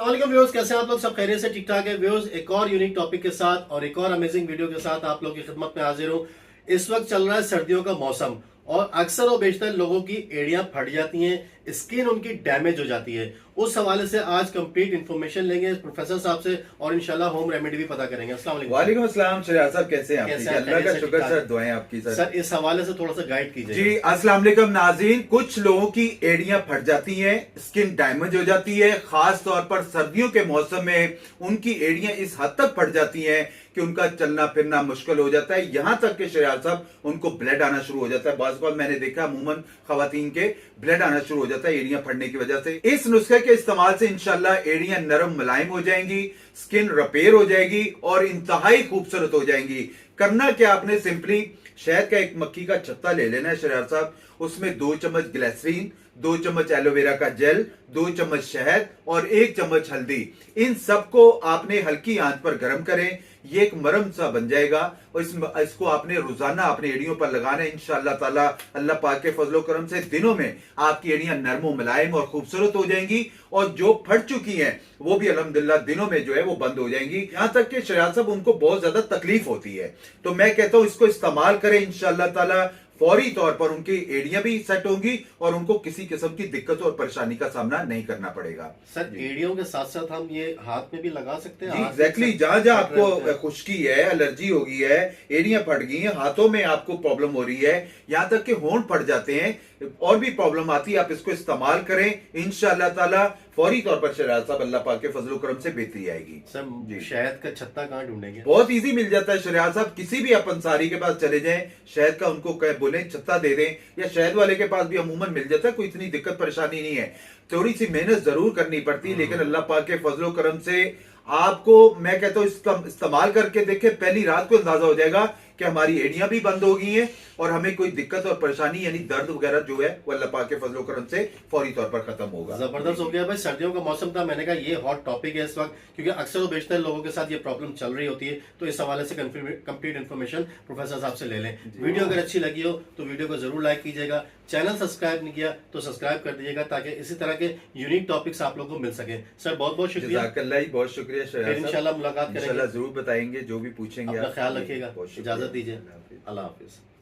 अस्सलाम व्यूअर्स, कैसे हैं आप लोग? सब खैरियत से ठीक ठाक है व्यूअर्स। एक और यूनिक टॉपिक के साथ और एक और अमेजिंग वीडियो के साथ आप लोग की खिदमत में हाजिर हूं। इस वक्त चल रहा है सर्दियों का मौसम और अक्सर और बेशतर लोगों की एड़ियां फट जाती हैं, स्किन उनकी डैमेज हो जाती है। उस हवाले से आज कंप्लीट इन्फॉर्मेशन लेंगे प्रोफेसर साहब से और इंशाल्लाह होम रेमेडी भी पता करेंगे। अस्सलाम वालेकुम। वालेकुम अस्सलाम शरियार साहब, कैसे हैं आप? कैसे ठीक है, हैं? अल्लाह का खैरियत से शुक्र ठीक सर, ठाक? दुआएं आपकी सर। सर इस हवाले से थोड़ा सा गाइड कीजिए। जी अस्सलाम वालेकुम नाज़रीन, कुछ लोगों की एड़ियां फट जाती हैं, स्किन डैमेज हो जाती है। खास तौर पर सर्दियों के मौसम में उनकी एड़ियां इस हद तक फट जाती हैं कि उनका चलना फिरना मुश्किल हो जाता है, यहां तक कि शरियार साहब उनको ब्लड आना शुरू हो जाता है। बाज़ बार मैंने देखा अमूमन खवातीन के ब्लड आना शुरू हो जाता है एड़ियां फटने की वजह से। इस नुस्खे के इस्तेमाल से इंशाल्लाह एड़ियां नरम मुलायम हो जाएंगी, स्किन रिपेयर हो जाएगी और इंतहाई खूबसूरत हो जाएंगी। करना क्या, आपने सिंपली शहद का एक मक्खी का छत्ता ले लेना है शरियार साहब, उसमें 2 चम्मच ग्लिसरीन, 2 चम्मच एलोवेरा का जेल, 2 चम्मच शहद और 1 चम्मच हल्दी, इन सबको आपने हल्की आंच पर गर्म करें। ये एक मरम सा बन जाएगा और इसको आपने रोजाना अपने एड़ियों पर लगाना है। इंशाअल्लाह ताला अल्लाह पाक के फजलो करम से दिनों में आपकी एड़ियां नरम मुलायम और खूबसूरत हो जाएंगी और जो फट चुकी हैं वो भी अल्हम्दुलिल्लाह दिनों में जो है वो बंद हो जाएंगी। यहां तक कि शरियार साहब उनको बहुत ज्यादा तकलीफ होती है, तो मैं कहता हूं इसको इस्तेमाल करें, इंशाअल्लाह ताला फौरी तौर पर उनकी एड़ियां भी सेट होंगी और उनको किसी किस्म की दिक्कत और परेशानी का सामना नहीं करना पड़ेगा। सर एड़ियों के साथ साथ हम ये हाथ में भी लगा सकते हैं? जी हाथ में एग्जैक्टली, से जहां जहां फट रहे होते आपको हैं। खुश्की है, एलर्जी हो गई है, एड़ियां फट गई हैं, हाथों में आपको प्रॉब्लम हो रही है, यहां तक कि होंठ फट जाते हैं और भी प्रॉब्लम आती है, आप इसको इस्तेमाल करें, इंशाअल्लाह ताला फौरी तौर पर शरियार साहब अल्लाह पाक के फजलो करम से बेहतरी आएगी। सर शहद का छत्ता कहाँ ढूंढेंगे? बहुत इजी मिल जाता है शरियार साहब, किसी भी आप अंसारी के पास चले जाएं, शहद का उनको कह बोले छत्ता दे दें, या शहद वाले के पास भी अमूमन मिल जाता है, कोई इतनी दिक्कत परेशानी नहीं है। थोड़ी सी मेहनत जरूर करनी पड़ती है, लेकिन अल्लाह पाक के फजलो करम से आपको मैं कहता हूं इसका इस्तेमाल करके देखे, पहली रात को अंदाजा हो जाएगा कि हमारी एड़ियां भी बंद हो गई हैं और हमें कोई दिक्कत और परेशानी यानी दर्द वगैरह जो है वो अल्लाह पाक के फजलो करम से फौरी तौर पर खत्म होगा। जबरदस्त हो गया भाई। सर्दियों का मौसम था, मैंने कहा ये हॉट टॉपिक है इस वक्त, क्योंकि अक्सर और बेशतर लोगों के साथ ये प्रॉब्लम चल रही होती है। तो इस हवाले से कंप्लीट इन्फॉर्मेशन प्रोफेसर साहब से ले लें। वीडियो अगर अच्छी लगी हो तो वीडियो को जरूर लाइक कीजिएगा, चैनल सब्सक्राइब नहीं किया तो सब्सक्राइब कर दीजिएगा ताकि इसी तरह के यूनिक टॉपिक्स आप लोगों को मिल सके। सर बहुत बहुत शुक्रिया, बहुत शुक्रिया शरियार साहब, इंशाल्लाह मुलाकात करेंगे, इंशाल्लाह जरूर बताएंगे जो भी पूछेंगे। अपना ख्याल रखिएगा, बहुत शुक्रिया। इजाजत दीजिए, अल्लाह हाफिज।